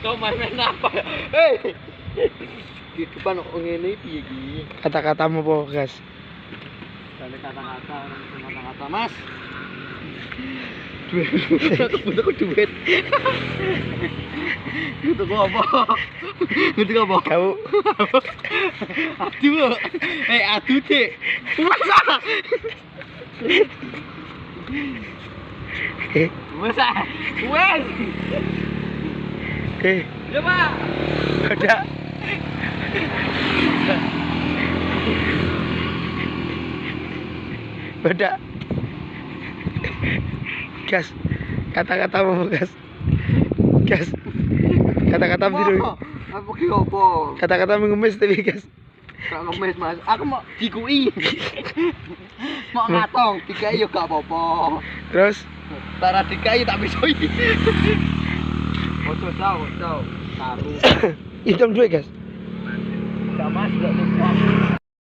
Kau main apa? Hei. Di depan ngene piye iki? Kata-katamu apa, Gas? Balik kata-kata, Mas. Duit. Butuh duit. Butuh apa? Butuh apa? Kamu Aduh. Aduh, Dik. Masa? Masa? Wes. Ya, Pak. Ada. Beda. Gas. Kata-katamu, Gas. Gas. Kata-kata biru. Apa ki opo? Kata-kata mengemis tapi, Gas. Gak ngemis, Mas. Aku mau dikui. Mau ngatong, dikai yo gak apa-apa. Terus Tara dikai tak bisa iki. Ojo tau. Taruh. hitung duit, Gas. Gak Mas, gak lupa.